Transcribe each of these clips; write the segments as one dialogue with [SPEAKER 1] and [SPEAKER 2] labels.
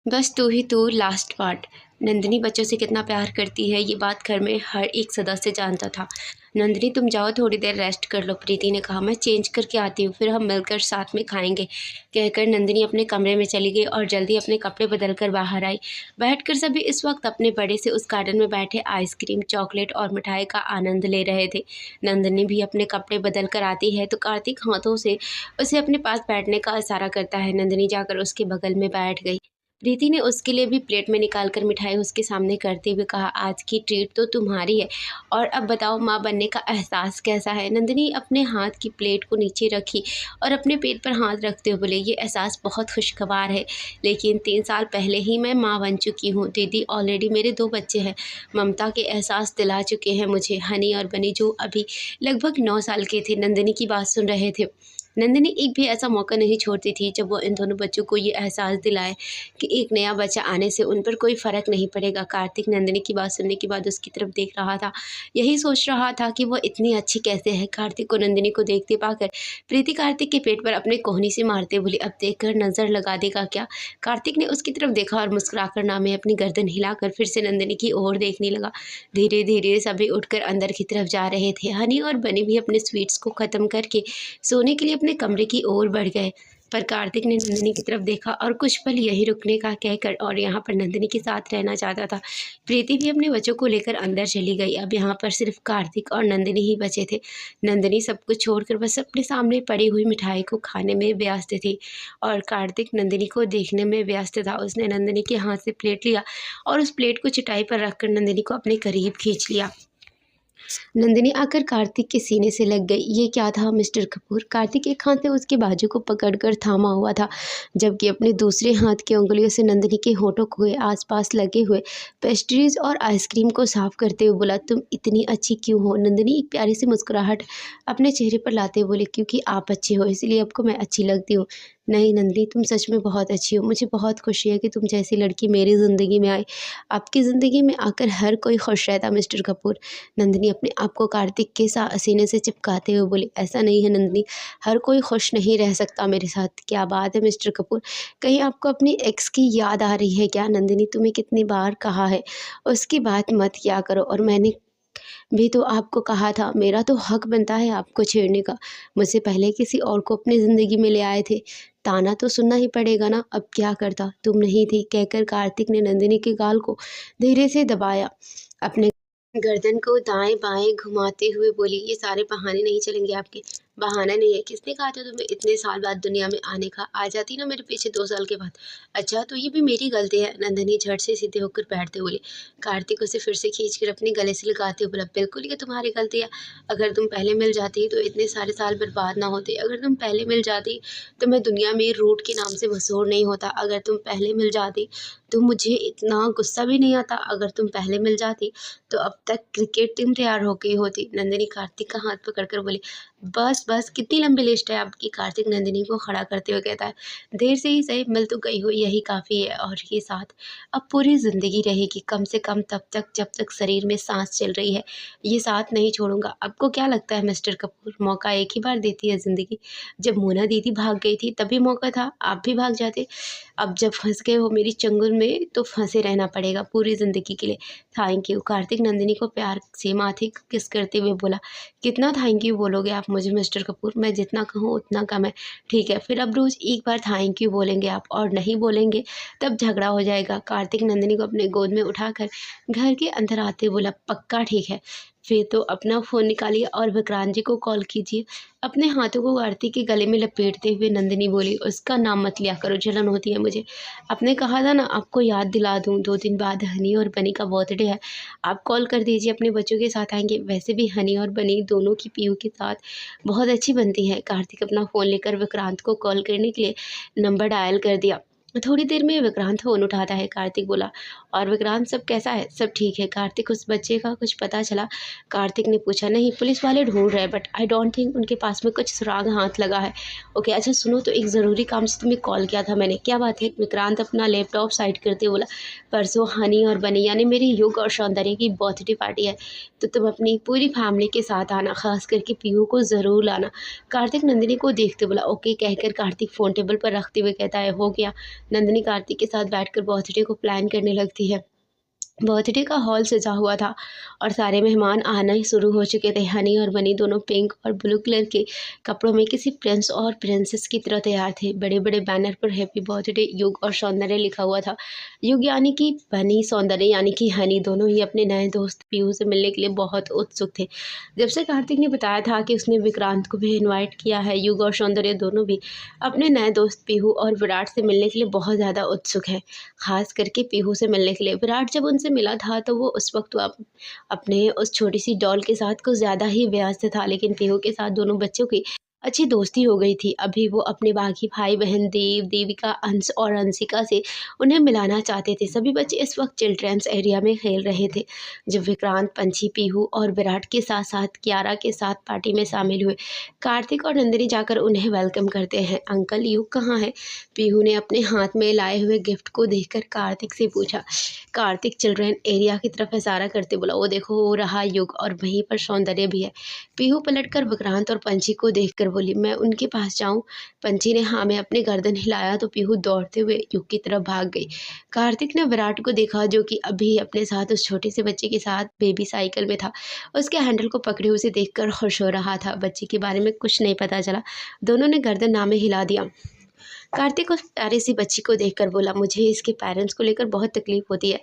[SPEAKER 1] बस तू ही तू लास्ट पार्ट। नंदिनी बच्चों से कितना प्यार करती है ये बात घर में हर एक सदस्य जानता था। नंदिनी तुम जाओ थोड़ी देर रेस्ट कर लो, प्रीति ने कहा। मैं चेंज करके आती हूँ, फिर हम मिलकर साथ में खाएंगे, कहकर नंदिनी अपने कमरे में चली गई और जल्दी अपने कपड़े बदल कर बाहर आई। बैठकर सभी इस वक्त अपने बड़े से उस गार्डन में बैठे आइसक्रीम, चॉकलेट और मिठाई का आनंद ले रहे थे। नंदिनी भी अपने कपड़े बदल कर आती है तो कार्तिक हाथों से उसे अपने पास बैठने का इशारा करता है। नंदिनी जाकर उसके बगल में बैठ गई। प्रीति ने उसके लिए भी प्लेट में निकाल कर मिठाई उसके सामने करते हुए कहा, आज की ट्रीट तो तुम्हारी है। और अब बताओ माँ बनने का एहसास कैसा है। नंदिनी अपने हाथ की प्लेट को नीचे रखी और अपने पेट पर हाथ रखते हुए बोले, ये एहसास बहुत खुशगवार है, लेकिन 3 साल पहले ही मैं माँ बन चुकी हूँ। दीदी ऑलरेडी मेरे 2 बच्चे हैं, ममता के एहसास दिला चुके हैं मुझे। हनी और बनी जो अभी लगभग 9 साल के थे, नंदिनी की बात सुन रहे थे। नंदिनी एक भी ऐसा मौका नहीं छोड़ती थी जब वो इन दोनों बच्चों को ये एहसास दिलाए कि एक नया बच्चा आने से उन पर कोई फ़र्क नहीं पड़ेगा। कार्तिक नंदिनी की बात सुनने के बाद उसकी तरफ देख रहा था, यही सोच रहा था कि वो इतनी अच्छी कैसे है। कार्तिक को नंदिनी को देखते पाकर प्रीति कार्तिक के पेट पर अपने कोहनी से मारते बोली, अब देखकर नज़र लगा देगा क्या। कार्तिक ने उसकी तरफ देखा और मुस्कुराकर नामे अपनी गर्दन हिलाकर फिर से नंदिनी की ओर देखने लगा। धीरे धीरे सभी उठकर अंदर की तरफ जा रहे थे। हनी और बनी भी अपने स्वीट्स को ख़त्म करके सोने के लिए अपने कमरे की ओर बढ़ गए, पर कार्तिक ने नंदिनी की तरफ देखा और कुछ पल यहीं रुकने का कहकर और यहाँ पर नंदिनी के साथ रहना चाहता था। प्रीति भी अपने बच्चों को लेकर अंदर चली गई। अब यहाँ पर सिर्फ कार्तिक और नंदिनी ही बचे थे। नंदिनी सब कुछ छोड़कर बस अपने सामने पड़ी हुई मिठाई को खाने में व्यस्त थी और कार्तिक नंदिनी को देखने में व्यस्त था। उसने नंदिनी के हाथ से प्लेट लिया और उस प्लेट को चटाई पर रखकर नंदिनी को अपने करीब खींच लिया। नंदिनी आकर कार्तिक के सीने से लग गई। ये क्या था मिस्टर कपूर। कार्तिक एक हाथ से उसके बाजू को पकड़कर थामा हुआ था, जबकि अपने दूसरे हाथ की उंगलियों से नंदिनी के होठों के आसपास लगे हुए पेस्ट्रीज और आइसक्रीम को साफ करते हुए बोला, तुम इतनी अच्छी क्यों हो। नंदिनी एक प्यारी सी मुस्कुराहट अपने चेहरे पर लाते हुए बोली, क्योंकि आप अच्छे हो इसलिए आपको मैं अच्छी लगती हूँ। नहीं नंदिनी, तुम सच में बहुत अच्छी हो। मुझे बहुत खुशी है कि तुम जैसी लड़की मेरी ज़िंदगी में आई। आपकी ज़िंदगी में आकर हर कोई खुश रहता मिस्टर कपूर। नंदिनी अपने आप को कार्तिक के सीने से चिपकाते हुए बोली, ऐसा नहीं है नंदिनी, हर कोई खुश नहीं रह सकता मेरे साथ। क्या बात है मिस्टर कपूर, कहीं आपको अपनी एक्स की याद आ रही है क्या। नंदिनी, तुम्हें कितनी बार कहा है उसकी बात मत किया करो, और मैंने भी तो आपको कहा था, मेरा तो हक बनता है आपको छेड़ने का। मुझसे पहले किसी और को अपनी ज़िंदगी में ले आए थे, ताना तो सुनना ही पड़ेगा ना। अब क्या करता, तुम नहीं थी, कहकर कार्तिक ने नंदिनी के गाल को धीरे से दबाया। अपने गर्दन को दाएं बाएं घुमाते हुए बोली, ये सारे बहाने नहीं चलेंगे आपके। बहाना नहीं है, किसने कहा था तुम्हें इतने साल बाद दुनिया में आने का। आ जाती ना मेरे पीछे 2 साल के बाद। अच्छा तो ये भी मेरी गलती है। नंदिनी झट से सीधे होकर बैठते बोली। कार्तिक उसे फिर से खींचकर अपने गले से लगाते हुए बोला, बिल्कुल ये तुम्हारी गलती है। अगर तुम पहले मिल जाती तो इतने सारे साल बर्बाद ना होते। अगर तुम पहले मिल जाती तो मैं दुनिया में रूट के नाम से मशहूर नहीं होता। अगर तुम पहले मिल जाती तो मुझे इतना गुस्सा भी नहीं आता। अगर तुम पहले मिल जाती तो अब तक क्रिकेट टीम तैयार हो गई होती। नंदिनी कार्तिक का हाथ पकड़कर बोली, बस बस कितनी लंबी लिस्ट है आपकी। कार्तिक नंदिनी को खड़ा करते हुए कहता है, देर से ही सही मिल तो गई हो, यही काफ़ी है। और ये साथ अब पूरी ज़िंदगी रहेगी, कम से कम तब तक जब तक शरीर में सांस चल रही है। ये साथ नहीं छोड़ूंगा। आपको क्या लगता है मिस्टर कपूर, मौका एक ही बार देती है ज़िंदगी। जब मोना दीदी भाग गई थी तभी मौका था, आप भी भाग जाते। अब जब फंस गए हो मेरी चंगुल में तो फंसे रहना पड़ेगा पूरी ज़िंदगी के लिए। Thank you. कार्तिक नंदिनी को प्यार से माथे किस करते हुए बोला, कितना थैंक यू बोलोगे आप मुझे मिस्टर कपूर, मैं जितना कहूँ उतना कम है। ठीक है फिर अब रोज़ एक बार थैंक यू बोलेंगे आप, और नहीं बोलेंगे तब झगड़ा हो जाएगा। कार्तिक नंदिनी को अपने गोद में उठाकर घर के अंदर आते बोला, पक्का ठीक है। फिर तो अपना फ़ोन निकालिए और विक्रांत जी को कॉल कीजिए। अपने हाथों को आरती के गले में लपेटते हुए नंदिनी बोली, उसका नाम मत लिया करो, जलन होती है मुझे। आपने कहा था ना आपको याद दिला दूँ, 2 दिन बाद हनी और बनी का बर्थडे है, आप कॉल कर दीजिए, अपने बच्चों के साथ आएंगे। वैसे भी हनी और बनी दोनों की पीयू के साथ बहुत अच्छी बनती है। कार्तिक अपना फ़ोन लेकर विक्रांत को कॉल करने के लिए नंबर डायल कर दिया। थोड़ी देर में विक्रांत फ़ोन उठाता है। कार्तिक बोला, और विक्रांत सब कैसा है। सब ठीक है। कार्तिक, उस बच्चे का कुछ पता चला। कार्तिक ने पूछा, नहीं पुलिस वाले ढूंढ रहे हैं, बट आई डोंट थिंक उनके पास में कुछ सुराग हाथ लगा है। ओके अच्छा सुनो, तो एक ज़रूरी काम से तुम्हें कॉल किया था मैंने। क्या बात है। विक्रांत अपना लैपटॉप साइड करते बोला, परसों हनी और बनी यानी मेरी युग और सौंदर्य की बर्थडे पार्टी है, तो तुम अपनी पूरी फैमिली के साथ आना, खास करके पीयू को ज़रूर लाना। कार्तिक नंदिनी को देखते बोला, ओके कहकर कार्तिक फ़ोन टेबल पर रखते हुए कहता है, हो गया। नंदिनी कार्तिक के साथ बैठकर बर्थडे को प्लान करने लगती है। बर्थडे का हॉल सजा हुआ था और सारे मेहमान आना ही शुरू हो चुके थे। हनी और बनी दोनों पिंक और ब्लू कलर के कपड़ों में किसी प्रिंस और प्रिंसेस की तरह तैयार थे। बड़े बड़े बैनर पर हैप्पी बर्थडे युग और सौंदर्य लिखा हुआ था। युग यानी कि बनी, सौंदर्य यानी कि हनी दोनों ही अपने नए दोस्त पीहू से मिलने के लिए बहुत उत्सुक थे। जब से कार्तिक ने बताया था कि उसने विक्रांत को भी इन्वाइट किया है, युग और सौंदर्य दोनों भी अपने नए दोस्त पीहू और विराट से मिलने के लिए बहुत ज़्यादा उत्सुक है। खास करके पीहू से मिलने के लिए। विराट जब उनसे मिला था तो वो उस वक्त अपने उस छोटी सी डॉल के साथ कुछ ज़्यादा ही व्यस्त था, लेकिन पीहू के साथ दोनों बच्चों की अच्छी दोस्ती हो गई थी। अभी वो अपने बाकी भाई बहन देव, देविका, अंश और अंशिका से उन्हें मिलाना चाहते थे। सभी बच्चे इस वक्त चिल्ड्रंस एरिया में खेल रहे थे जब विक्रांत, पंछी, पीहू और विराट के साथ साथ कियारा के साथ पार्टी में शामिल हुए। कार्तिक और नंदिनी जाकर उन्हें वेलकम करते हैं। अंकल, युग कहाँ है? पीहू ने अपने हाथ में लाए हुए गिफ्ट को देखकर कार्तिक से पूछा। कार्तिक चिल्ड्रन एरिया की तरफ इशारा करते बोला, वो देखो वो रहा युग और वहीं पर सौंदर्य भी है। पीहू पलटकर विक्रांत और पंछी को देखकर बोली, मैं उनके पास जाऊं? पंछी ने हाँ में अपनी गर्दन हिलाया तो पीहू दौड़ते हुए युग की तरफ भाग गई। कार्तिक ने विराट को देखा जो कि अभी अपने साथ उस छोटे से बच्चे के साथ बेबी साइकिल में था। उसके हैंडल को पकड़े उसे देखकर खुश हो रहा था। बच्चे के बारे में कुछ नहीं पता चला, दोनों ने गर्दन नामे हिला दिया। कार्तिक उस प्यारी सी बच्ची को देखकर बोला, मुझे इसके पेरेंट्स को लेकर बहुत तकलीफ होती है।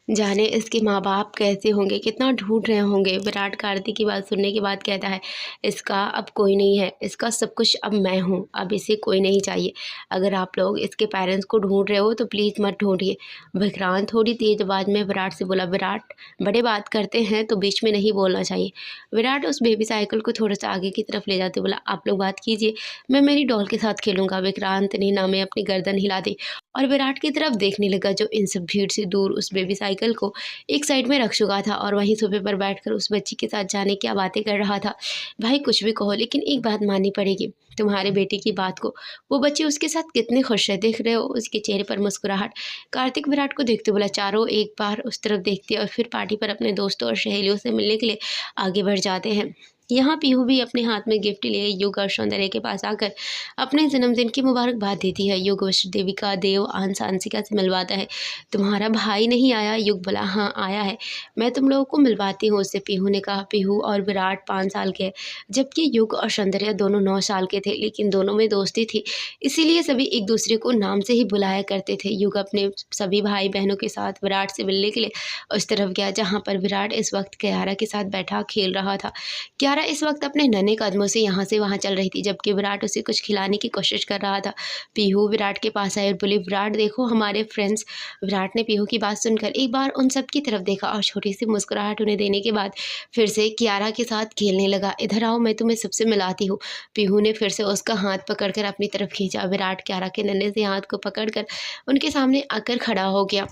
[SPEAKER 1] जाने इसके माँ बाप कैसे होंगे, कितना ढूंढ रहे होंगे। विराट कार्तिक की बात सुनने के बाद कहता है, इसका अब कोई नहीं है, इसका सब कुछ अब मैं हूँ, अब इसे कोई नहीं चाहिए। अगर आप लोग इसके पेरेंट्स को ढूंढ रहे हो तो प्लीज़ मत ढूंढिए। विक्रांत थोड़ी तेज आवाज़ में विराट से बोला, विराट बड़े बात करते हैं तो बीच में नहीं बोलना चाहिए। विराट उस बेबी साइकिल को थोड़ा सा आगे की तरफ ले जाते बोला, आप लोग बात कीजिए, मैं मेरी डॉल के साथ खेलूंगा। विक्रांत ने ना में अपनी गर्दन हिला दी और विराट की तरफ देखने लगा जो इन सब भीड़ से दूर उस बेबी साइकिल को एक साइड में रख चुका था और वहीं सोफे पर बैठकर उस बच्ची के साथ जाने क्या बातें कर रहा था। भाई कुछ भी कहो, लेकिन एक बात माननी पड़ेगी, तुम्हारे बेटे की बात को। वो बच्ची उसके साथ कितने खुश है, देख रहे हो उसके चेहरे पर मुस्कुराहट। कार्तिक विराट को देखते बोला, चारों एक बार उस तरफ देखते और फिर पार्टी पर अपने दोस्तों और सहेलियों से मिलने के लिए आगे बढ़ जाते हैं। यहाँ पीहू भी अपने हाथ में गिफ्ट लिए युग और सौंदर्य के पास आकर अपने जन्मदिन की मुबारकबाद देती है। युग उस देविका, देव, अंश, अंशिका से मिलवाता है। तुम्हारा भाई नहीं आया? युग बोला, हाँ आया है, मैं तुम लोगों को मिलवाती हूँ उससे। पीहू ने कहा। पीहू और विराट 5 साल के हैं जबकि युग और सौंदर्य दोनों 9 साल के थे, लेकिन दोनों में दोस्ती थी इसीलिए सभी एक दूसरे को नाम से ही बुलाया करते थे। युग अपने सभी भाई बहनों के साथ विराट से मिलने के लिए उस तरफ गया जहाँ पर विराट इस वक्त कियारा के साथ बैठा खेल रहा था। कियारा इस वक्त अपने नन्हे कदमों से यहाँ से वहाँ चल रही थी जबकि विराट उसे कुछ खिलाने की कोशिश कर रहा था। पीहू विराट के पास आई और बोली, विराट देखो हमारे फ्रेंड्स। विराट ने पीहू की बात सुनकर एक बार उन सब की तरफ देखा और छोटी सी मुस्कुराहट उन्हें देने के बाद फिर से कियारा के साथ खेलने लगा। इधर आओ, मैं तुम्हें सबसे मिलाती हूँ। पीहू ने फिर से उसका हाथ पकड़कर अपनी तरफ खींचा। विराट कियारा के नन्हे से हाथ को पकड़कर उनके सामने आकर खड़ा हो गया।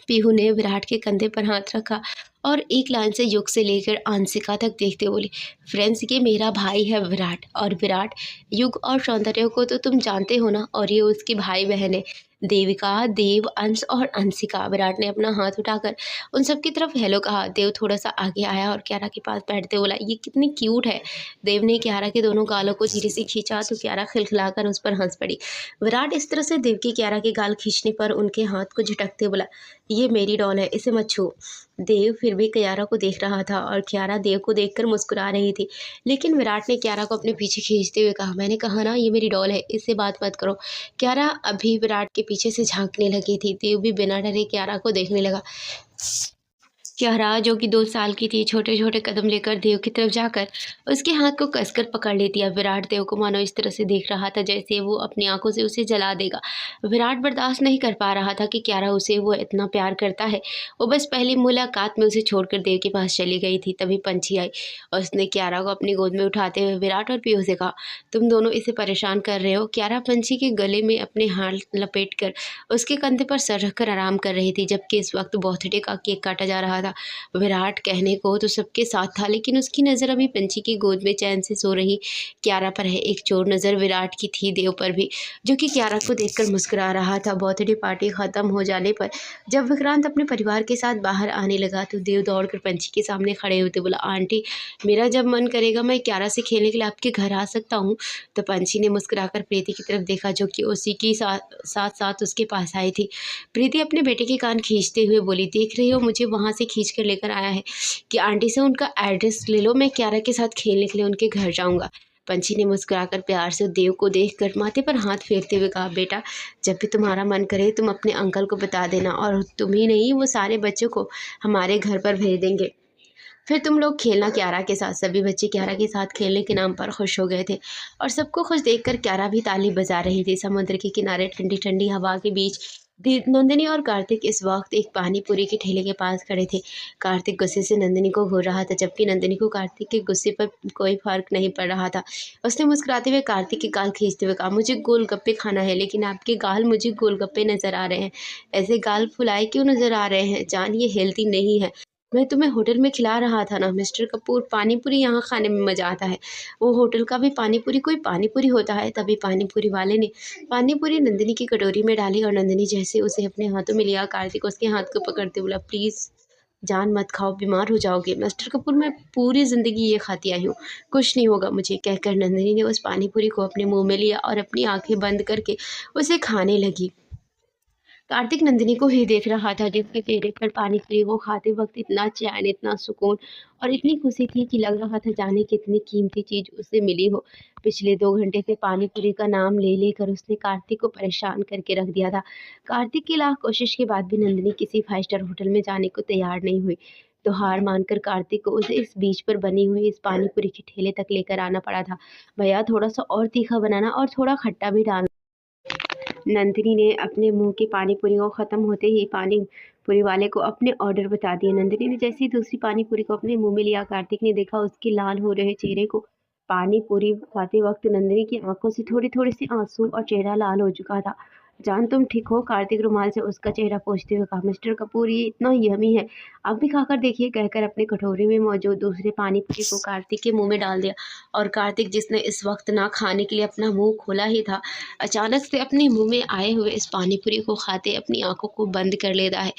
[SPEAKER 1] पीहू ने विराट के कंधे पर हाथ रखा और एक लाइन से युग से लेकर अंशिका तक देखते बोली, फ्रेंड्स ये मेरा भाई है विराट। और विराट, युग और सौंदर्य को तो तुम जानते हो ना, और ये उसके भाई बहन है देविका, देव, अंश और अंशिका। विराट ने अपना हाथ उठाकर उन सब की तरफ हेलो कहा। देव थोड़ा सा आगे आया और कियारा के पास बैठते बोला, ये कितनी क्यूट है। देव ने कियारा के दोनों गालों को धीरे से खींचा तो कियारा खिलखिलाकर उस पर हंस पड़ी। विराट इस तरह से देव की कियारा के गाल खींचने पर उनके हाथ को झटकते बोला, ये मेरी डॉल है, इसे मत छू। देव फिर भी कियारा को देख रहा था और कियारा देव को देखकर मुस्कुरा रही थी, लेकिन विराट ने कियारा को अपने पीछे खींचते हुए कहा, मैंने कहा ना ये मेरी डॉल है, इससे बात मत करो। कियारा अभी विराट के पीछे से झांकने लगी थी। देव भी बिना डरे कियारा को देखने लगा। कियारा जो कि 2 साल की थी छोटे छोटे कदम लेकर देव की तरफ जाकर उसके हाथ को कसकर पकड़ लेती है। विराट देव को मानो इस तरह से देख रहा था जैसे वो अपनी आंखों से उसे जला देगा। विराट बर्दाश्त नहीं कर पा रहा था कि कियारा उसे वो इतना प्यार करता है। वो बस पहली मुलाकात में उसे छोड़कर देव के पास चली गई थी। तभी पंछी आई और उसने कियारा को अपनी गोद में उठाते हुए विराट और पीहू से कहा, तुम दोनों इसे परेशान कर रहे हो। कियारा पंछी के गले में अपने हाथ लपेट कर उसके कंधे पर सर रखकर आराम कर रही थी जबकि इस वक्त बर्थडे का केक काटा जा रहा था। था। विराट कहने को तो सबके साथ था, लेकिन उसकी नज़र अभी पंछी की गोद में चैन से सो रही क्यारा पर है। एक चोर नज़र विराट की थी देव पर भी, जो कि क्यारा को देखकर मुस्कुरा रहा था। बर्थडे पार्टी ख़त्म हो जाने पर जब विक्रांत अपने परिवार के साथ बाहर आने लगा तो देव दौड़कर पंछी के सामने खड़े होते बोला, आंटी, मेरा जब मन करेगा मैं क्यारा से खेलने के लिए आपके घर आ सकता हूँ? तो पंछी ने मुस्कुराकर प्रीति की तरफ देखा, जो कि उसी की साथ साथ उसके पास आई थी। प्रीति अपने बेटे के कान खींचते हुए बोली, देख रही हो, मुझे वहाँ से खींच कर लेकर आया है कि आंटी से उनका एड्रेस ले लो, मैं क्यारा के साथ खेलने के लिए उनके घर जाऊँगा। पंछी ने मुस्कुराकर प्यार से देव को देखकर माथे पर हाथ फेरते हुए कहा, बेटा, जब भी तुम्हारा मन करे तुम अपने अंकल को बता देना, और तुम ही नहीं, वो सारे बच्चों को हमारे घर पर भेज देंगे। फिर तुम लोग खेलना क्यारा के साथ। सभी बच्चे क्यारा के साथ खेलने के नाम पर खुश हो गए थे, और सबको खुश देखकर क्यारा भी ताली बजा रही थी। समुद्र के किनारे ठंडी ठंडी हवा के बीच नंदिनी और कार्तिक इस वक्त एक पानी पूरी के ठेले के पास खड़े थे। कार्तिक गुस्से से नंदिनी को घूर रहा था, जबकि नंदिनी को कार्तिक के गुस्से पर कोई फर्क नहीं पड़ रहा था। उसने मुस्कुराते हुए कार्तिक के गाल खींचते हुए कहा, मुझे गोलगप्पे खाना है, लेकिन आपके गाल मुझे गोलगप्पे नज़र आ रहे हैं। ऐसे गाल फुलाए क्यों नज़र आ रहे हैं? जान, ये हेल्दी नहीं है। मैं तुम्हें होटल में खिला रहा था ना मिस्टर कपूर, पानी पूरी यहाँ खाने में मज़ा आता है। वो होटल का भी पानी पूरी कोई पानी पूरी होता है? तभी पानी पूरी वाले ने पानी पूरी नंदिनी की कटोरी में डाली, और नंदिनी जैसे उसे अपने हाथों में लिया, कार्तिक उसके हाथ को पकड़ते बोला, प्लीज़ जान मत खाओ, बीमार हो जाओगे। मिस्टर कपूर, मैं पूरी ज़िंदगी ये खाती आई हूँ, कुछ नहीं होगा मुझे, कहकर नंदिनी ने उस पानी पूरी को अपने मुँह में लिया और अपनी आँखें बंद करके उसे खाने लगी। कार्तिक नंदिनी को ही देख रहा था, जिसके चेहरे पर पानी पूरी को खाते वक्त इतना चैन, इतना सुकून और इतनी खुशी थी कि लग रहा था जाने कितनी कीमती चीज़ उसे मिली हो। पिछले 2 घंटे से पानी पूरी का नाम ले लेकर उसने कार्तिक को परेशान करके रख दिया था। कार्तिक की लाख कोशिश के बाद भी नंदिनी किसी 5 स्टार होटल में जाने को तैयार नहीं हुई, तो हार मानकर कार्तिक को उसे इस बीच पर बनी हुई इस पानी पूरी के ठेले तक लेकर आना पड़ा था। भैया, थोड़ा सा और तीखा बनाना और थोड़ा खट्टा भी डालना। नंदिनी ने अपने मुंह की पानी पूरी को ख़त्म होते ही पानी पूरी वाले को अपने ऑर्डर बता दिए। नंदिनी ने जैसे ही दूसरी पानी पूरी को अपने मुंह में लिया, कार्तिक ने देखा उसके लाल हो रहे चेहरे को। पानी पूरी खाते वक्त नंदिनी की आंखों से थोड़ी थोड़ी सी आंसू और चेहरा लाल हो चुका था। जान, तुम ठीक हो? कार्तिक रुमाल से उसका चेहरा पोंछते हुए कहा। मिस्टर कपूर, ये इतना यमी है, आप भी खाकर देखिए, कहकर अपने कटोरे में मौजूद दूसरे पानी पूरी को कार्तिक के मुंह में डाल दिया। और कार्तिक, जिसने इस वक्त ना खाने के लिए अपना मुंह खोला ही था, अचानक से अपने मुंह में आए हुए इस पानी पूरी को खाते अपनी आंखों को बंद कर लेता है।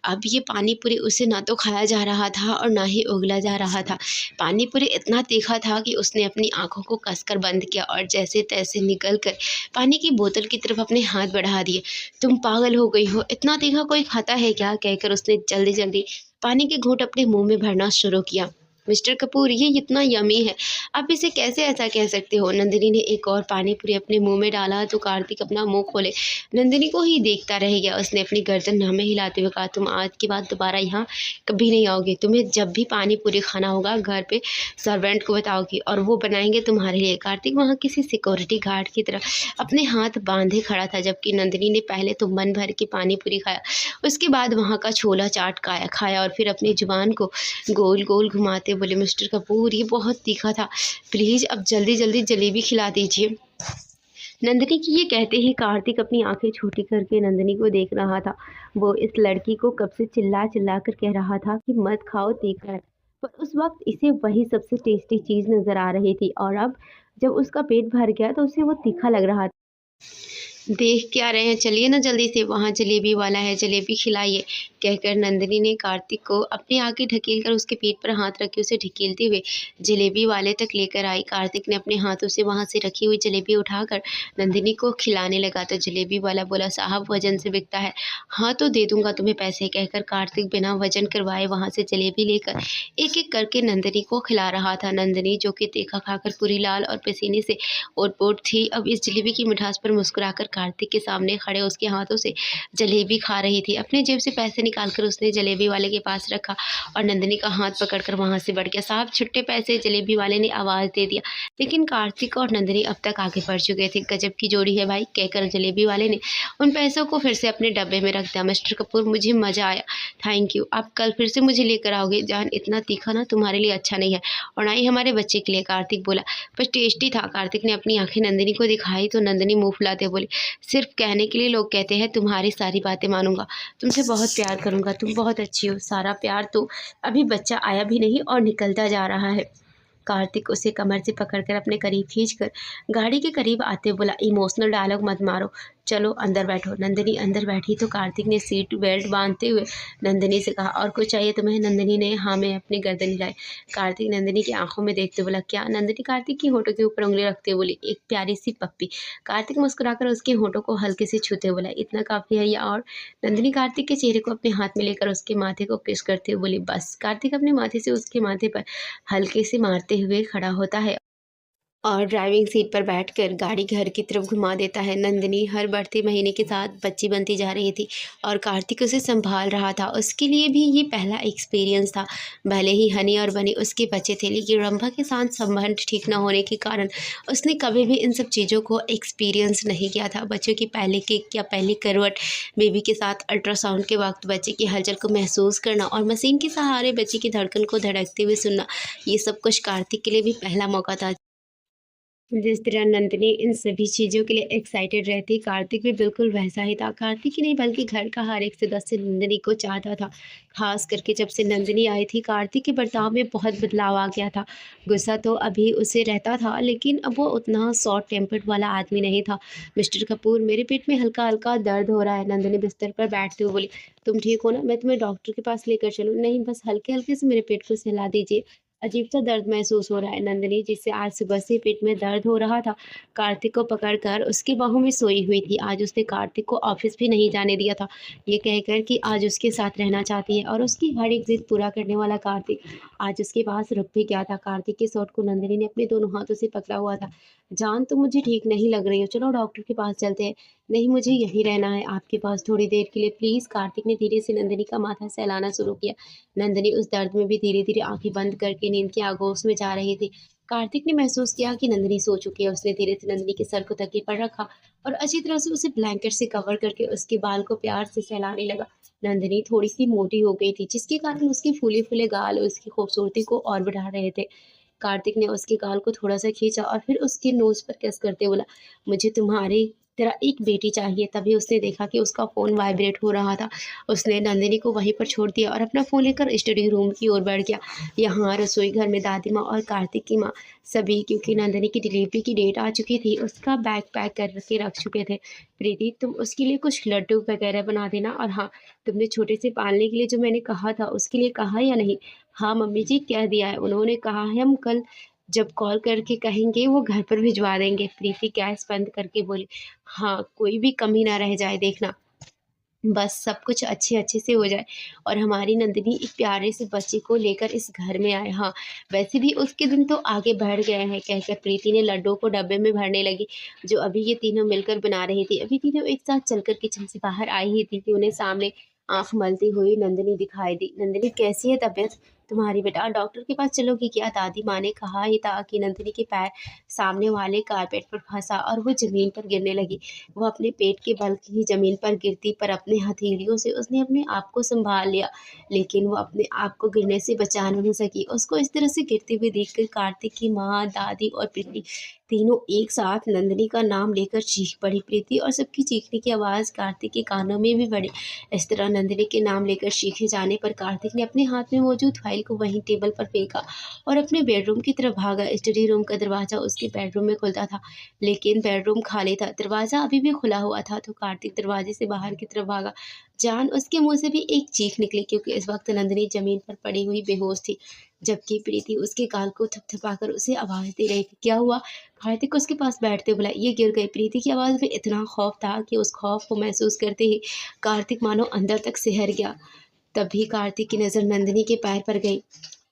[SPEAKER 1] अब ये पानी पूरी उसे ना तो खाया जा रहा था और ना ही उगला जा रहा था। पानी पूरी इतना तीखा था कि उसने अपनी आंखों को कसकर बंद किया और जैसे तैसे निकल कर पानी की बोतल की तरफ अपने हाथ बढ़ा दिए। तुम पागल हो गई हो, इतना तीखा कोई खाता है क्या? कहकर उसने जल्दी जल्दी पानी के घूंट अपने मुंह में भरना शुरू किया। मिस्टर कपूर, ये इतना यमी है, आप इसे कैसे ऐसा कह सकते हो? नंदिनी ने एक और पानी पूरी अपने मुंह में डाला तो कार्तिक अपना मुंह खोले नंदिनी को ही देखता रह गया। उसने अपनी गर्दन नामे हिलाते हुए कहा, तुम आज के बाद दोबारा यहाँ कभी नहीं आओगे। तुम्हें जब भी पानी पूरी खाना होगा घर पे सर्वेंट को बताओगी और वो बनाएंगे तुम्हारे लिए। कार्तिक वहाँ किसी सिक्योरिटी गार्ड की तरह अपने हाथ बांधे खड़ा था, जबकि नंदिनी ने पहले तो मन भर के पानी पूरी खाया, उसके बाद वहाँ का छोला चाट खाया और फिर अपनी जुबान को गोल गोल घुमाते बोले, मिस्टर कपूर, ये बहुत तीखा था, प्लीज़ अब जल्दी जल्दी जलेबी खिला दीजिए। नंदिनी की ये कहते ही कार्तिक अपनी आंखें छोटी करके नंदिनी को देख रहा था। वो इस लड़की को कब से चिल्ला चिल्ला कर कह रहा था कि मत खाओ, तीखा है, पर उस वक्त इसे वही सबसे टेस्टी चीज़ नज़र आ रही थी, और अब जब उसका पेट भर गया तो उसे वो तीखा लग रहा था। देख क्या रहे हैं, चलिए ना जल्दी से, वहाँ जलेबी वाला है, जलेबी खिलाइए, कहकर नंदिनी ने कार्तिक को अपने आगे ढकेल कर उसके पेट पर हाथ रख के उसे ढकेलते हुए जलेबी वाले तक लेकर आई। कार्तिक ने अपने हाथों से वहाँ से रखी हुई जलेबी उठाकर नंदिनी को खिलाने लगा, तो जलेबी वाला बोला, साहब वजन से बिकता है, हाँ तो दे दूंगा तुम्हें पैसे, कहकर कार्तिक बिना वजन करवाए वहाँ से जलेबी लेकर एक एक करके नंदिनी को खिला रहा था। नंदिनी, जो कि तीखा खाकर पूरी लाल और पसीने से ओट-पोट थी, अब इस जलेबी की मिठास पर मुस्कुराकर कार्तिक के सामने खड़े उसके हाथों से जलेबी खा रही थी। अपने जेब से पैसे निकालकर उसने जलेबी वाले के पास रखा और नंदिनी का हाथ पकड़कर वहां से बढ़ गया। साहब छुट्टे पैसे, जलेबी वाले ने आवाज़ दे दिया, लेकिन कार्तिक और नंदिनी अब तक आगे बढ़ चुके थे। गजब की जोड़ी है भाई, कहकर जलेबी वाले ने उन पैसों को फिर से अपने डब्बे में रख दिया। मिस्टर कपूर, मुझे मज़ा आया, थैंक यू, आप कल फिर से मुझे लेकर आओगे। जान, इतना तीखा ना तुम्हारे लिए अच्छा नहीं है और ना ही हमारे बच्चे के लिए, कार्तिक बोला। पर टेस्टी था। कार्तिक ने अपनी आंखें नंदिनी को दिखाई तो नंदिनी मुंह फुलाते बोली, सिर्फ कहने के लिए लोग कहते हैं, तुम्हारी सारी बातें मानूंगा, तुमसे बहुत प्यार करूँगा, तुम बहुत अच्छी हो, सारा प्यार तो अभी बच्चा आया भी नहीं और निकलता जा रहा है। कार्तिक उसे कमर से पकड़कर अपने करीब खींचकर गाड़ी के करीब आते बोला, इमोशनल डायलॉग मत मारो, चलो अंदर बैठो। नंदिनी अंदर बैठी तो कार्तिक ने सीट बेल्ट बांधते हुए नंदिनी से कहा, और कुछ चाहिए तुम्हें? नंदिनी ने हाँ में अपनी गर्दन हिलाई। कार्तिक नंदिनी की आंखों में देखते बोला, क्या? नंदिनी कार्तिक की होठों के ऊपर उंगली रखते बोली, एक प्यारी सी पप्पी। कार्तिक मुस्कुराकर उसके होठों को हल्के से छूते बोला, इतना काफी है या और? नंदिनी कार्तिक के चेहरे को अपने हाथ में लेकर उसके माथे को किस करते हुए बोली, बस। कार्तिक अपने माथे से उसके माथे पर हल्के से मारते हुए खड़ा होता है और ड्राइविंग सीट पर बैठकर गाड़ी घर की तरफ घुमा देता है। नंदिनी हर बढ़ते महीने के साथ बच्ची बनती जा रही थी और कार्तिक उसे संभाल रहा था। उसके लिए भी ये पहला एक्सपीरियंस था। भले ही हनी और बनी उसके बच्चे थे, लेकिन रंभा के साथ संबंध ठीक न होने के कारण उसने कभी भी इन सब चीज़ों को एक्सपीरियंस नहीं किया था। बच्चों की पहली किक या पहली करवट, बेबी के साथ अल्ट्रासाउंड के वक्त बच्चे की हलचल को महसूस करना और मशीन के सहारे बच्चे की धड़कन को धड़कते हुए सुनना, ये सब कुछ कार्तिक के लिए भी पहला मौका था। जिस तरह नंदिनी इन सभी चीज़ों के लिए एक्साइटेड रहती, कार्तिक भी बिल्कुल वैसा ही था। कार्तिक ही नहीं बल्कि घर का हर एक सदस्य नंदिनी को चाहता था। खास करके जब से नंदिनी आई थी, कार्तिक के बर्ताव में बहुत बदलाव आ गया था। गुस्सा तो अभी उसे रहता था, लेकिन अब वो उतना शॉर्ट टेम्पर्ड वाला आदमी नहीं था। मिस्टर कपूर, मेरे पेट में हल्का हल्का दर्द हो रहा है। नंदिनी बिस्तर पर बैठते हुए बोली, तुम ठीक हो ना? मैं तुम्हें डॉक्टर के पास लेकर चलूँ? नहीं, बस हल्के हल्के से मेरे पेट को सहला दीजिए। अजीब सा दर्द महसूस हो रहा है। नंदिनी, जिससे आज सुबह से पेट में दर्द हो रहा था, कार्तिक को पकड़कर उसकी बाहों में सोई हुई थी। आज उसने कार्तिक को ऑफिस भी नहीं जाने दिया था, ये कहकर कि आज उसके साथ रहना चाहती है, और उसकी हर एक जिद पूरा करने वाला कार्तिक आज उसके पास रुक भी गया था। कार्तिक के शॉट को नंदिनी ने अपने दोनों हाथों से पकड़ा हुआ था। जान, तुम मुझे ठीक नहीं लग रही हो, चलो डॉक्टर के पास चलते हैं। नहीं, मुझे यहीं रहना है आपके पास थोड़ी देर के लिए, प्लीज़। कार्तिक ने धीरे से नंदिनी का माथा सहलाना शुरू किया। नंदिनी उस दर्द में भी धीरे-धीरे आँखें बंद करके नींद के आगोश में जा रही थी। कार्तिक ने महसूस किया कि नंदिनी सो चुकी है। उसने धीरे से नंदिनी के सर को तकिए पर रखा और अच्छी तरह से उसे ब्लैंकेट से कवर करके उसके बाल को प्यार से सहलाने लगा। नंदिनी थोड़ी-सी मोटी हो गई थी, जिसके कारण उसके फूले-फूले गाल उसकी खूबसूरती को और बढ़ा रहे थे। कार्तिक ने उसके गाल को थोड़ा-सा खींचा और फिर उसकी नोज़ पर किस करते बोला, मुझे तुम्हारी तरह एक बेटी चाहिए। तभी उसने देखा कि उसका फ़ोन वाइब्रेट हो रहा था। उसने नंदिनी को वहीं पर छोड़ दिया और अपना फ़ोन लेकर स्टडी रूम की ओर बढ़ गया। यहाँ रसोई घर में दादी माँ और कार्तिक की माँ सभी, क्योंकि नंदिनी की डिलीवरी की डेट आ चुकी थी, उसका बैग पैक करके रख चुके थे। प्रीति, तुम उसके लिए कुछ लड्डू वगैरह बना देना, और हाँ, तुमने छोटे से पालने के लिए जो मैंने कहा था, उसके लिए कहा या नहीं? हाँ मम्मी जी, कह दिया है, उन्होंने कहा है हम कल जब कॉल करके कहेंगे वो घर पर भिजवा देंगे। प्रीति गैस बंद करके बोली, हाँ, कोई भी कमी ना रह जाए देखना। बस सब कुछ अच्छे-अच्छे से हो जाए और हमारी नंदिनी एक प्यारे से बच्चे को लेकर इस घर में आए। हाँ, वैसे भी उसके दिन तो आगे बढ़ गए हैं, कहकर प्रीति ने लड्डुओं को डब्बे में भरने लगी, जो अभी ये तीनों मिलकर बना रही थी। अभी तीनों एक साथ चलकर किचन से बाहर आई ही थी कि उन्हें सामने आँख मलती हुई नंदिनी दिखाई दी। नंदिनी, कैसी है तबीयत तुम्हारी बेटा? डॉक्टर के पास चलोगी क्या? दादी माँ ने कहा ही था कि नंदिनी के पैर सामने वाले कारपेट पर फँसा और वो ज़मीन पर गिरने लगी। वो अपने पेट के बल ही ज़मीन पर गिरती, पर अपने हथेलियों से उसने अपने आप को सँभाल लिया, लेकिन वो अपने आप को गिरने से बचा नहीं सकी। उसको इस तरह से गिरते हुए देखकर कार्तिक की माँ, दादी और प्रीति तीनों एक साथ नंदिनी का नाम लेकर चीख पड़ी। प्रीति और सबकी चीखने की आवाज़ कार्तिक के कानों में भी पड़ी। इस तरह नंदिनी के नाम लेकर चीखे जाने पर कार्तिक ने अपने हाथ में मौजूद फाइल को वहीं टेबल पर फेंका और अपने बेडरूम की तरफ भागा। स्टडी रूम का दरवाज़ा उसके बेडरूम में खुलता था, लेकिन बेडरूम खाली था। दरवाज़ा अभी भी खुला हुआ था, तो कार्तिक दरवाजे से बाहर की तरफ भागा। जान, उसके मुँह से भी एक चीख निकली, क्योंकि इस वक्त नंदिनी ज़मीन पर पड़ी हुई बेहोश थी, जबकि प्रीति उसके गाल को थपथपाकर उसे आवाज़ दे रही थी। क्या हुआ? कार्तिक उसके पास बैठते बोला, ये गिर गई। प्रीति की आवाज़ में इतना खौफ था कि उस खौफ को महसूस करते ही कार्तिक मानो अंदर तक सिहर गया। तभी कार्तिक की नज़र नंदिनी के पैर पर गई,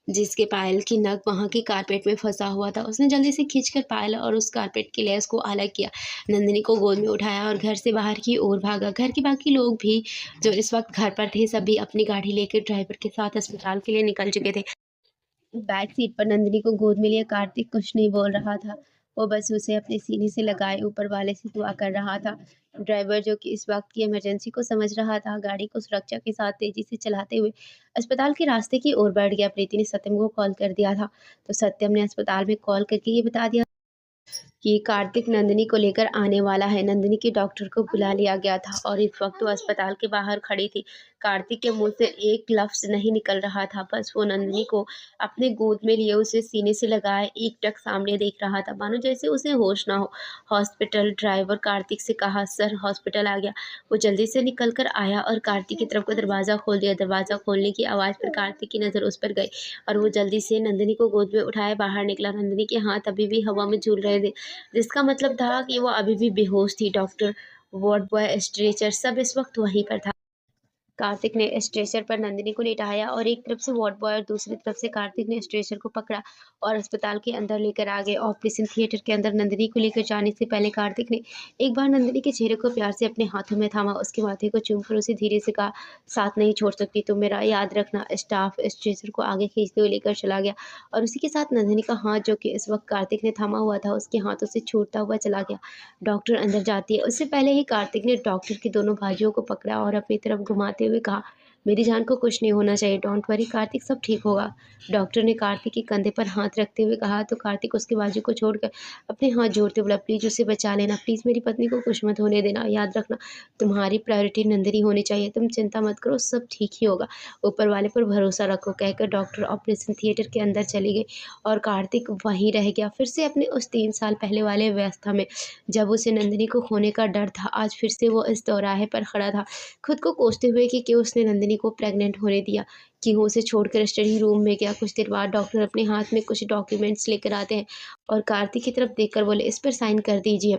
[SPEAKER 1] जिसके पायल की नग वहाँ के कारपेट में फंसा हुआ था। उसने जल्दी से खींचकर पायल और उस कारपेट की लेस को अलग किया, नंदिनी को गोद में उठाया और घर से बाहर की ओर भागा। घर के बाकी लोग भी जो इस वक्त घर पर थे, सभी अपनी गाड़ी लेकर ड्राइवर के साथ अस्पताल के लिए निकल चुके थे। बैक सीट पर नंदिनी को गोद में लिए कार्तिक कुछ नहीं बोल रहा था। वो बस उसे अपने सीने से लगाए ऊपर वाले से दुआ कर रहा था। ड्राइवर, जो कि इस वक्त की इमरजेंसी को समझ रहा था, गाड़ी को सुरक्षा के साथ तेजी से चलाते हुए अस्पताल के रास्ते की ओर बढ़ गया। प्रीति ने सत्यम को कॉल कर दिया था, तो सत्यम ने अस्पताल में कॉल करके ये बता दिया कि कार्तिक नंदिनी को लेकर आने वाला है। नंदिनी के डॉक्टर को बुला लिया गया था और इस वक्त वो अस्पताल के बाहर खड़ी थी। कार्तिक के मुंह से एक लफ्ज़ नहीं निकल रहा था, बस वो नंदिनी को अपने गोद में लिए उसे सीने से लगाए एकटक सामने देख रहा था, मानो जैसे उसे होश ना हो। हॉस्पिटल ड्राइवर कार्तिक से कहा, सर हॉस्पिटल आ गया। वो जल्दी से निकल कर आया और कार्तिक की तरफ को दरवाज़ा खोल दिया। दरवाज़ा खोलने की आवाज़ पर कार्तिक की नज़र उस पर गई और वो जल्दी से नंदिनी को गोद में उठाए बाहर निकला। नंदिनी के हाथ अभी भी हवा में झूल रहे थे, जिसका मतलब था कि वो अभी भी बेहोश थी। डॉक्टर, वार्ड बॉय, स्ट्रेचर सब इस वक्त वहीं पर था। कार्तिक ने स्ट्रेचर पर नंदिनी को लेटाया और एक तरफ से वार्ड बॉय और दूसरी तरफ से कार्तिक ने स्ट्रेचर को पकड़ा और अस्पताल के अंदर लेकर आ गए। ऑपरेशन थिएटर के अंदर नंदिनी को लेकर जाने से पहले कार्तिक ने एक बार नंदिनी के चेहरे को प्यार से अपने हाथों में थामा, उसके माथे को चूमकर उसे धीरे से कहा, साथ नहीं छोड़ सकती तुम मेरा, याद रखना। स्टाफ स्ट्रेचर को आगे खींचते हुए लेकर चला गया और उसी के साथ नंदिनी का हाथ, जो कि इस वक्त कार्तिक ने थामा हुआ था, उसके हाथों से छूटता हुआ चला गया। डॉक्टर अंदर जाती है उससे पहले ही कार्तिक ने डॉक्टर के दोनों भाइयों को पकड़ा और अपनी तरफ घुमाते हुए कहा, मेरी जान को कुछ नहीं होना चाहिए, डोंट वरी कार्तिक, सब ठीक होगा। डॉक्टर ने कार्तिक के कंधे पर हाथ रखते हुए कहा तो कार्तिक उसके बाजू को छोड़कर अपने हाथ जोड़ते बोला, प्लीज़ उसे बचा लेना, प्लीज़ मेरी पत्नी को कुछ मत होने देना, याद रखना तुम्हारी प्रायोरिटी नंदिनी होनी चाहिए, तुम चिंता मत करो, सब ठीक ही होगा, ऊपर वाले पर भरोसा रखो, कहकर डॉक्टर ऑपरेशन थिएटर के अंदर चली गई और कार्तिक वहीं रह गया फिर से अपने उस 3 साल पहले वाले व्यवस्था में। जब उसे नंदिनी को खोने का डर था, आज फिर से वो इस चौराहे पर खड़ा था, खुद को कोसते हुए कि क्यों उसने नंदिनी को प्रेग्नेंट होने दिया, क्यों उसे छोड़कर स्टडी रूम में गया। कुछ देर बाद डॉक्टर अपने हाथ में कुछ डॉक्यूमेंट्स लेकर आते हैं और कार्तिक की तरफ देखकर बोले, इस पर साइन कर दीजिए,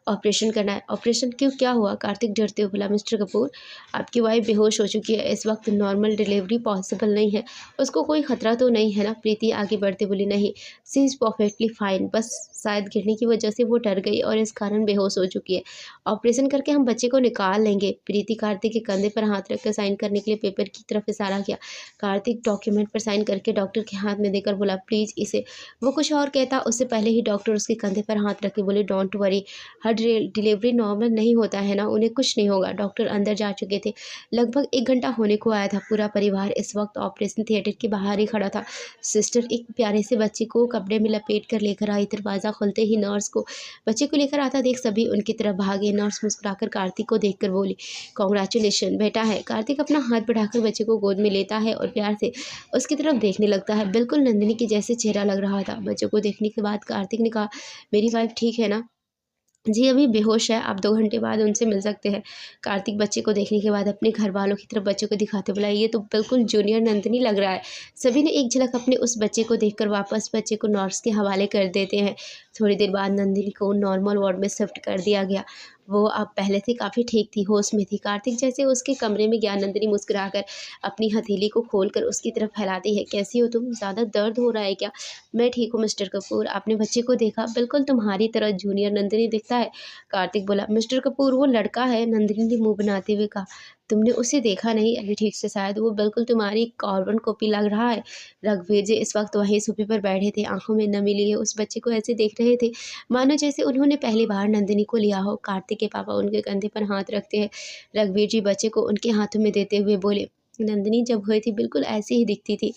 [SPEAKER 1] ऑपरेशन करना है। ऑपरेशन क्यों, क्या हुआ? कार्तिक डरते हुए बोला, मिस्टर कपूर, आपकी वाइफ बेहोश हो चुकी है, इस वक्त नॉर्मल डिलीवरी पॉसिबल नहीं है, उसको कोई खतरा तो नहीं है ना? प्रीति आगे बढ़ते बोली, नहीं, सी इज़ परफेक्टली फाइन, बस शायद गिरने की वजह से वो डर गई और इस कारण बेहोश हो चुकी है। ऑपरेशन करके हम बच्चे को निकाल लेंगे। प्रीति कार्तिक के कंधे पर हाथ रखकर साइन करने के लिए पेपर की तरफ इशारा किया। कार्तिक डॉक्यूमेंट पर साइन करके डॉक्टर के हाथ में देकर बोला, प्लीज़ इसे। वो कुछ और कहता उससे पहले ही डॉक्टर उसके कंधे पर हाथ रख के बोले, don't worry, her delivery normal नहीं होता है ना, उन्हें कुछ नहीं होगा। डॉक्टर अंदर जा चुके थे। लगभग 1 घंटा होने को आया था। पूरा परिवार इस वक्त ऑपरेशन थिएटर के बाहर ही खड़ा था। सिस्टर एक प्यारे से बच्चे को कपड़े में लपेट कर लेकर आई। दरवाज़ा खुलते ही नर्स को बच्चे को लेकर आता देख सभी उनकी तरफ भागे। नर्स मुस्कुराकर कार्तिक को देखकर बोली, कॉन्ग्रेचुलेशन बेटा है। कार्तिक अपना हाथ बढ़ाकर बच्चे को गोद में लेता है और प्यार से उसकी तरफ देखने लगता है। बिल्कुल नंदिनी के जैसे चेहरा लग रहा था। बच्चे को देखने के बाद कार्तिक ने कहा, मेरी वाइफ ठीक है ना? जी, अभी बेहोश है, आप 2 घंटे बाद उनसे मिल सकते हैं। कार्तिक बच्चे को देखने के बाद अपने घरवालों की तरफ बच्चे को दिखाते बोला, ये तो बिल्कुल जूनियर नंदिनी लग रहा है। सभी ने एक झलक अपने उस बच्चे को देखकर वापस बच्चे को नर्स के हवाले कर देते हैं। थोड़ी देर बाद नंदिनी को नॉर्मल वार्ड में शिफ्ट कर दिया गया। वो अब पहले से काफ़ी ठीक थी, होश में थी। कार्तिक जैसे उसके कमरे में गया, नंदिनी मुस्कुराकर अपनी हथेली को खोलकर उसकी तरफ फैलाती है, कैसी हो तुम? ज़्यादा दर्द हो रहा है क्या? मैं ठीक हूँ मिस्टर कपूर, आपने बच्चे को देखा? बिल्कुल तुम्हारी तरह जूनियर नंदिनी दिखता है। कार्तिक बोला, मिस्टर कपूर वो लड़का है। नंदिनी ने मुंह बनाते हुए कहा, तुमने उसे देखा नहीं अभी ठीक से, शायद वो बिल्कुल तुम्हारी कार्बन कॉपी लग रहा है। रघुवीर जी इस वक्त वहीं सोफे पर बैठे थे, आंखों में नमी लिए उस बच्चे को ऐसे देख रहे थे मानो जैसे उन्होंने पहली बार नंदिनी को लिया हो। कार्तिक के पापा उनके कंधे पर हाथ रखते हैं। रघुवीर जी बच्चे को उनके हाथों में देते हुए बोले, नंदिनी जब हुई थी बिल्कुल ऐसी ही दिखती थी,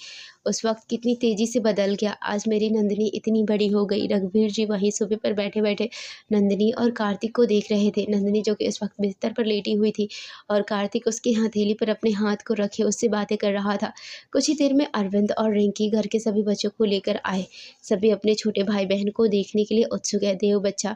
[SPEAKER 1] उस वक्त कितनी तेज़ी से बदल गया, आज मेरी नंदिनी इतनी बड़ी हो गई। रघुवीर जी वहीं सोफे पर बैठे बैठे नंदिनी और कार्तिक को देख रहे थे। नंदिनी जो कि इस वक्त बिस्तर पर लेटी हुई थी और कार्तिक उसकी हथेली पर अपने हाथ को रखे उससे बातें कर रहा था। कुछ ही देर में अरविंद और रिंकी घर के सभी बच्चों को लेकर आए। सभी अपने छोटे भाई बहन को देखने के लिए उत्सुक है। देव बच्चा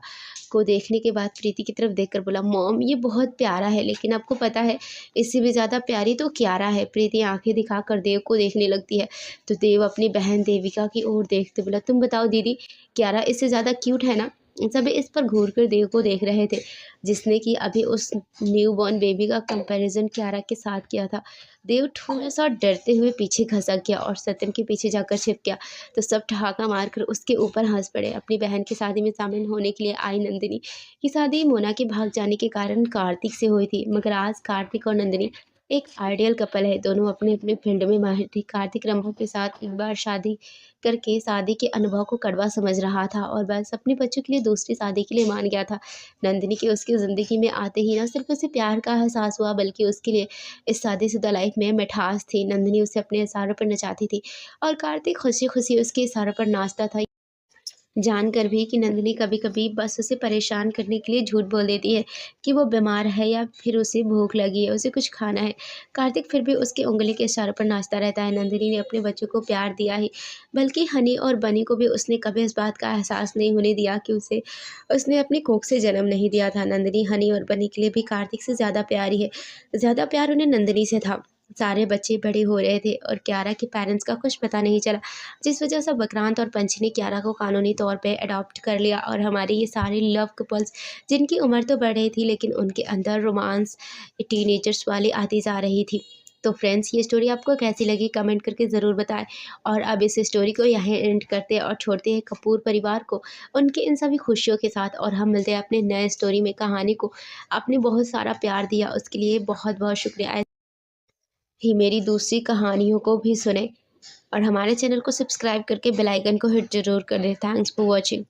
[SPEAKER 1] को देखने के बाद प्रीति की तरफ देखकर बोला, मॉम ये बहुत प्यारा है, लेकिन आपको पता है इससे भी ज़्यादा प्यारी तो क्यारा है। प्रीति आंखें दिखाकर देव को देखने लगती है तो देव अपनी बहन देविका की ओर देखते बोला, तुम बताओ दीदी, क्यारा इससे ज़्यादा क्यूट है ना? सभी इस पर घूर कर देव को देख रहे थे, जिसने कि अभी उस न्यू बॉर्न बेबी का कंपैरिजन क्यारा के साथ किया था। देव थोड़ा सा डरते हुए पीछे खसक गया और सत्यम के पीछे जाकर छिप गया तो सब ठहाका मारकर उसके ऊपर हंस पड़े। अपनी बहन की शादी में शामिल होने के लिए आई नंदिनी की शादी मोना के भाग जाने के कारण कार्तिक से हुई थी, मगर आज कार्तिक और नंदिनी एक आइडियल कपल है। दोनों अपने अपने फील्ड में माहिर थे। कार्तिक रंभा के साथ एक बार शादी करके शादी के अनुभव को कड़वा समझ रहा था और बस अपने बच्चों के लिए दूसरी शादी के लिए मान गया था। नंदिनी के उसकी ज़िंदगी में आते ही न सिर्फ उसे प्यार का एहसास हुआ, बल्कि उसके लिए इस शादीशुदा लाइफ में मिठास थी। नंदिनी उसे अपने इशारों पर नचाती थी और कार्तिक खुशी खुशी उसके इशारों पर नाचता था। जानकर भी कि नंदिनी कभी-कभी बस उसे परेशान करने के लिए झूठ बोल देती है कि वो बीमार है या फिर उसे भूख लगी है, उसे कुछ खाना है। कार्तिक फिर भी उसकी उँगली के इशारों पर नाचता रहता है। नंदिनी ने अपने बच्चों को प्यार दिया ही, बल्कि हनी और बनी को भी उसने कभी इस बात का एहसास नहीं होने दिया कि उसे उसने अपनी कोख से जन्म नहीं दिया था। नंदिनी हनी और बनी के लिए भी कार्तिक से ज़्यादा प्यारी है। ज़्यादा प्यार उन्हें नंदिनी से था। सारे बच्चे बड़े हो रहे थे और कियारा के पेरेंट्स का कुछ पता नहीं चला, जिस वजह से विक्रांत और पंची ने कियारा को कानूनी तौर पे अडॉप्ट कर लिया। और हमारे ये सारे लव कपल्स जिनकी उम्र तो बढ़ रही थी लेकिन उनके अंदर रोमांस टीनेजर्स वाली आती जा रही थी। तो फ्रेंड्स, ये स्टोरी आपको कैसी लगी कमेंट करके ज़रूर बताएं। और अब इस स्टोरी को यहाँ एंड करते हैं और छोड़ते हैं कपूर परिवार को उनकी इन सभी खुशियों के साथ। और हम मिलते हैं अपने नए स्टोरी में। कहानी को आपने बहुत सारा प्यार दिया, उसके लिए बहुत बहुत शुक्रिया। ही मेरी दूसरी कहानियों को भी सुने और हमारे चैनल को सब्सक्राइब करके बेल आइकन को हिट ज़रूर कर दें। Thanks for watching.